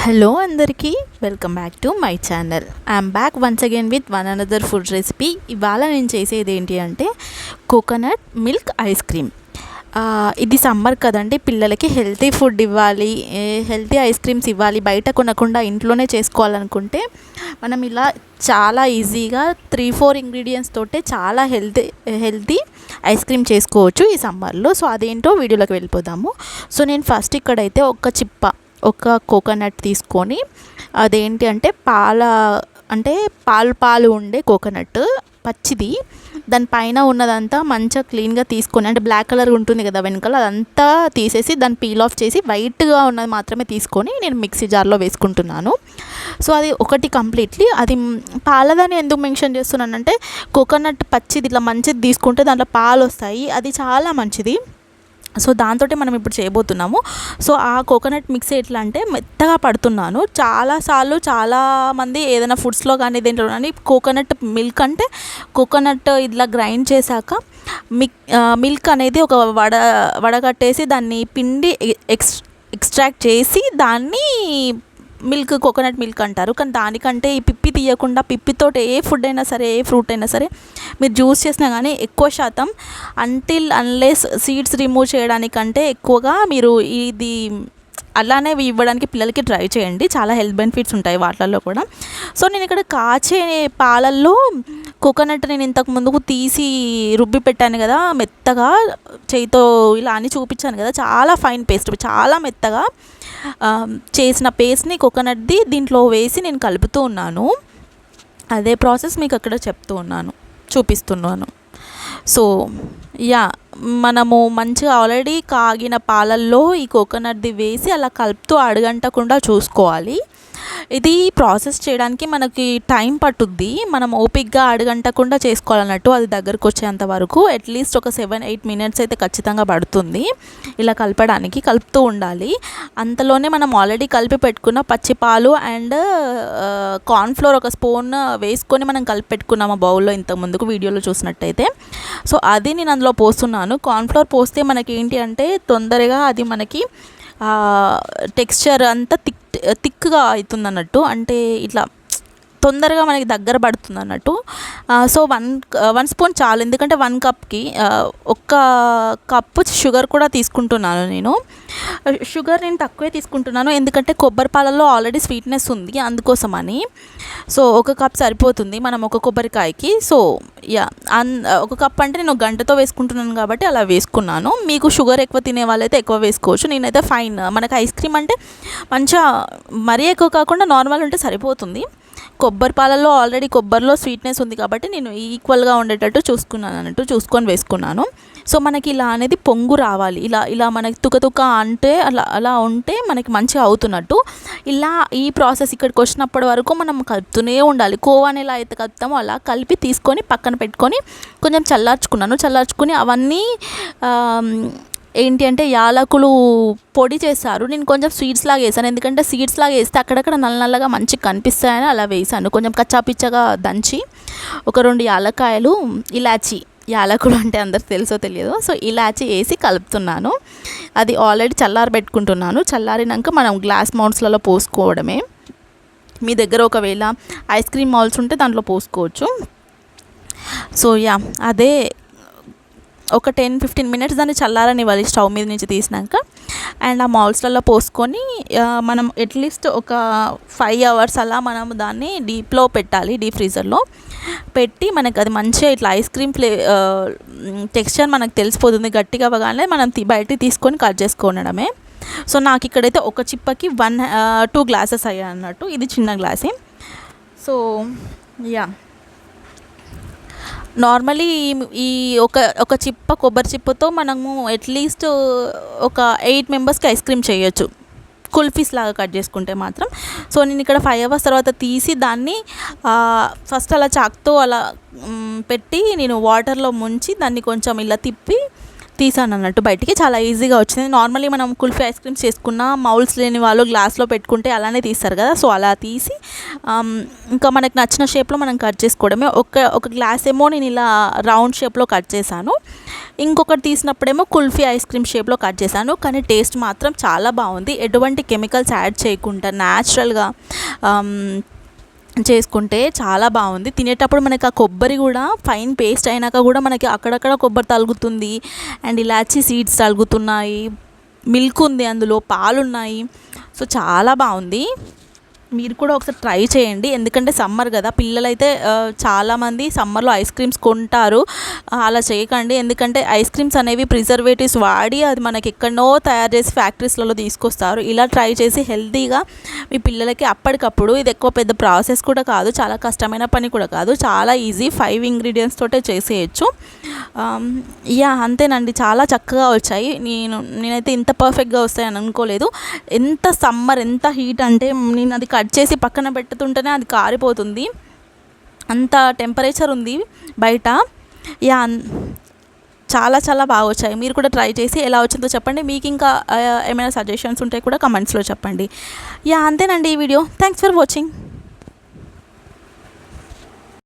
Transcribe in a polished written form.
Hello అందరికీ welcome back to my channel. I'm back once again with one another food recipe. ఇవాళ నేను చేసేది ఏంటి అంటే కోకోనట్ మిల్క్ ఐస్ క్రీమ్. ఇది సమ్మర్ కదండి, పిల్లలకి హెల్తీ ఫుడ్ ఇవ్వాలి, హెల్తీ ఐస్ క్రీమ్స్ ఇవ్వాలి, బయట కొనకుండా ఇంట్లోనే చేసుకోవాలనుకుంటే మనం ఇలా చాలా ఈజీగా 3-4 ఇంగ్రీడియంట్స్ తోటే చాలా హెల్తీ ఐస్ క్రీమ్ చేసుకోవచ్చు ఈ సమ్మర్లో. సో అదేంటో వీడియోలోకి వెళ్ళిపోదాము. సో నేను ఫస్ట్ ఇక్కడైతే ఒక కోకోనట్ తీసుకొని, అదేంటి అంటే పాలు ఉండే కోకోనట్ పచ్చిది, దానిపైన ఉన్నదంతా మంచిగా క్లీన్గా తీసుకొని, అంటే బ్లాక్ కలర్ ఉంటుంది కదా వెనకాల, అదంతా తీసేసి దాన్ని పీల్ ఆఫ్ చేసి వైట్గా ఉన్నది మాత్రమే తీసుకొని నేను మిక్సీ జార్లో వేసుకుంటున్నాను. సో అది ఒకటి కంప్లీట్లీ. అది పాలదని ఎందుకు మెన్షన్ చేస్తున్నానంటే కోకోనట్ పచ్చిది ఇట్లా మంచిది తీసుకుంటే దాంట్లో పాలు వస్తాయి, అది చాలా మంచిది. సో దాంతో మనం ఇప్పుడు చేయబోతున్నాము. సో ఆ కోకోనట్ మిక్స్ ఎట్లా అంటే మెత్తగా పడుతున్నాను. చాలాసార్లు చాలామంది ఏదైనా ఫుడ్స్లో కానీ దేంట్లో కానీ కోకోనట్ మిల్క్ అంటే కోకోనట్ ఇట్లా గ్రైండ్ చేశాక మిల్క్ అనేది ఒక వడగట్టేసి దాన్ని పిండి ఎక్స్ట్రాక్ట్ చేసి దాన్ని కోకోనట్ మిల్క్ అంటారు. కానీ దానికంటే ఈ పిప్పి తీయకుండా, పిప్పితోటి ఏ ఫుడ్ అయినా సరే, ఏ ఫ్రూట్ అయినా సరే మీరు జ్యూస్ చేసినా కానీ ఎక్కువ శాతం అన్లెస్ సీడ్స్ రిమూవ్ చేయడానికంటే ఎక్కువగా మీరు ఇది అలానే ఇవ్వడానికి పిల్లలకి ట్రై చేయండి. చాలా హెల్త్ బెనిఫిట్స్ ఉంటాయి వాటిల్లో కూడా. సో నేను ఇక్కడ కాచే పాలల్లో కోకోనట్ నేను ఇంతకు ముందుకు తీసి రుబ్బి పెట్టాను కదా, మెత్తగా చేయితో ఇలా అని చూపించాను కదా, చాలా ఫైన్ పేస్ట్, చాలా మెత్తగా చేసిన పేస్ట్ని కోకోనట్ది దీంట్లో వేసి నేను కలుపుతూ ఉన్నాను. అదే ప్రాసెస్ మీకు అక్కడ చూపిస్తున్నాను. సో మనము మంచిగా ఆల్రెడీ కాగిన పాలల్లో ఈ కోకోనట్ది వేసి అలా కలుపుతూ అడుగంటకుండా చూసుకోవాలి. ఇది ప్రాసెస్ చేయడానికి మనకి టైం పట్టుద్ది, మనం ఓపిక్గా అడుగంటకుండా చేసుకోవాలన్నట్టు. అది దగ్గరకు వచ్చేంత వరకు అట్లీస్ట్ ఒక 7-8 మినిట్స్ అయితే ఖచ్చితంగా పడుతుంది ఇలా కలుపుతూ ఉండాలి. అంతలోనే మనం ఆల్రెడీ కలిపి పెట్టుకున్న పచ్చిపాలు అండ్ కార్న్ఫ్లోర్ ఒక స్పూన్ వేసుకొని మనం కలిపి పెట్టుకున్నాము బౌల్లో ఇంతకు ముందుకు వీడియోలో చూసినట్టయితే. సో అది నేను అందులో పోస్తున్నాను. కార్న్ఫ్లోర్ పోస్తే మనకి ఏంటి అంటే తొందరగా అది మనకి టెక్స్చర్ అంతా థిక్గా అవుతుంది అన్నట్టు, అంటే ఇట్లా తొందరగా మనకి దగ్గర పడుతుంది అన్నట్టు. సో 1 స్పూన్ చాలు, ఎందుకంటే 1 కప్కి 1 కప్పు షుగర్ కూడా తీసుకుంటున్నాను నేను. షుగర్ నేను తక్కువే తీసుకుంటున్నాను, ఎందుకంటే కొబ్బరి పాలల్లో ఆల్రెడీ స్వీట్నెస్ ఉంది, అందుకోసమని. సో 1 కప్ సరిపోతుంది మనం 1 కొబ్బరికాయకి. సో 1 కప్ అంటే నేను గంటతో వేసుకుంటున్నాను కాబట్టి అలా వేసుకున్నాను. మీకు షుగర్ ఎక్కువ తినే వాళ్ళైతే ఎక్కువ వేసుకోవచ్చు. నేనైతే ఫైన్, మనకు ఐస్ క్రీమ్ అంటే మంచిగా మరీ ఎక్కువ కాకుండా నార్మల్ ఉంటే సరిపోతుంది. కొబ్బరి పాలల్లో ఆల్రెడీ కొబ్బరిలో స్వీట్నెస్ ఉంది కాబట్టి నేను ఈక్వల్గా ఉండేటట్టు చూసుకొని వేసుకున్నాను. సో మనకి ఇలా అనేది పొంగు రావాలి, ఇలా మనకి తుక అంటే అలా ఉంటే మనకి మంచిగా అవుతున్నట్టు. ఇలా ఈ ప్రాసెస్ ఇక్కడికి వచ్చినప్పటి వరకు మనం కలుపుతూనే ఉండాలి. కోవాని ఎలా అయితే కలుపుతామో అలా కలిపి తీసుకొని పక్కన పెట్టుకొని కొంచెం చల్లార్చుకుని అవన్నీ ఏంటి అంటే యాలకులు పొడి చేశారు. నేను కొంచెం స్వీట్స్ లాగా వేసాను, ఎందుకంటే సీడ్స్ లాగా వేస్తే అక్కడక్కడ నల్లగా మంచిగా కనిపిస్తాయని అలా వేసాను. కొంచెం కచ్చాపిచ్చగా దంచి ఒక 2 యాలకాయలు, యాలకులు అంటే అందరికి తెలుసో తెలియదు, సో ఇలాచి వేసి కలుపుతున్నాను. అది ఆల్రెడీ పెట్టుకుంటున్నాను. చల్లారినాక మనం గ్లాస్ మౌల్డ్స్లలో పోసుకోవడమే. మీ దగ్గర ఒకవేళ ఐస్ క్రీమ్ మౌల్డ్స్ ఉంటే దాంట్లో పోసుకోవచ్చు. సో అదే ఒక 10-15 మినిట్స్ దాన్ని చల్లారనివ్వాలి స్టవ్ మీద నుంచి తీసినాక. అండ్ ఆ మౌల్డ్స్లలో పోసుకొని మనం అట్లీస్ట్ ఒక 5 అవర్స్ అలా మనం దాన్ని డీప్ ఫ్రీజర్లో పెట్టి మనకి అది మంచిగా ఇట్లా ఐస్ క్రీమ్ టెక్స్చర్ మనకు తెలిసిపోతుంది. గట్టిగా అవ్వగానే మనం బయటికి తీసుకొని కట్ చేసుకోవడమే. సో నాకు ఇక్కడైతే ఒక చిప్పకి 2 గ్లాసెస్ అయ్యాయి అన్నట్టు. ఇది చిన్న గ్లాసే. సో నార్మలీ ఈ ఒక కొబ్బరి చిప్పతో మనము అట్లీస్ట్ ఒక 8 మెంబర్స్కి ఐస్ క్రీమ్ చేయొచ్చు, కుల్ఫీస్ లాగా కట్ చేసుకుంటే మాత్రం. సో నేను ఇక్కడ 5 అవర్స్ తర్వాత తీసి దాన్ని ఫస్ట్ అలా చాక్తో అలా పెట్టి నేను వాటర్లో ముంచి దాన్ని కొంచెం ఇలా తీసాను అన్నట్టు బయటికి. చాలా ఈజీగా వచ్చింది. నార్మల్లీ మనం కుల్ఫీ ఐస్ క్రీమ్స్ చేసుకున్న మౌల్డ్స్ లేని వాళ్ళు గ్లాస్లో పెట్టుకుంటే అలానే తీస్తారు కదా, సో అలా తీసి ఇంకా మనకు నచ్చిన షేప్లో మనం కట్ చేసుకోవడమే. ఒక గ్లాస్ ఏమో నేను ఇలా రౌండ్ షేప్లో కట్ చేశాను, ఇంకొకటి తీసినప్పుడేమో కుల్ఫీ ఐస్ క్రీమ్ షేప్లో కట్ చేశాను. కానీ టేస్ట్ మాత్రం చాలా బాగుంది. ఎటువంటి కెమికల్స్ యాడ్ చేయకుండా న్యాచురల్గా చేసుకుంటే చాలా బాగుంది. తినేటప్పుడు మనకి ఆ కొబ్బరి కూడా ఫైన్ పేస్ట్ అయినాక కూడా మనకి అక్కడక్కడ కొబ్బరి తగులుతుంది, అండ్ ఇలాచీ సీడ్స్ తగులుతున్నాయి, మిల్క్ ఉంది, అందులో పాలున్నాయి. సో చాలా బాగుంది. మీరు కూడా ఒకసారి ట్రై చేయండి. ఎందుకంటే సమ్మర్ కదా, పిల్లలైతే చాలామంది సమ్మర్లో ఐస్ క్రీమ్స్ కొంటారు. అలా చేయకండి. ఎందుకంటే ఐస్ క్రీమ్స్ అనేవి ప్రిజర్వేటివ్స్ వాడి అది మనకి ఎక్కడో తయారు చేసి ఫ్యాక్టరీస్లలో తీసుకొస్తారు. ఇలా ట్రై చేసి హెల్తీగా మీ పిల్లలకి అప్పటికప్పుడు, ఇది ఎక్కువ పెద్ద ప్రాసెస్ కూడా కాదు, చాలా కష్టమైన పని కూడా కాదు, చాలా ఈజీ. 5 ఇంగ్రీడియంట్స్ తోటే చేసేయచ్చు. అంతేనండి, చాలా చక్కగా వచ్చాయి. నేనైతే ఇంత పర్ఫెక్ట్గా వస్తాయని అనుకోలేదు. ఎంత సమ్మర్, ఎంత హీట్ అంటే నేను అది కట్ చేసి పక్కన పెట్టుతుంటేనే అది కారిపోతుంది, అంత టెంపరేచర్ ఉంది బయట. చాలా చాలా బాగా వచ్చాయి. మీరు కూడా ట్రై చేసి ఎలా వచ్చిందో చెప్పండి. మీకు ఇంకా ఏమైనా సజెషన్స్ ఉంటే కూడా కమెంట్స్లో చెప్పండి. అంతేనండి ఈ వీడియో. Thanks for watching.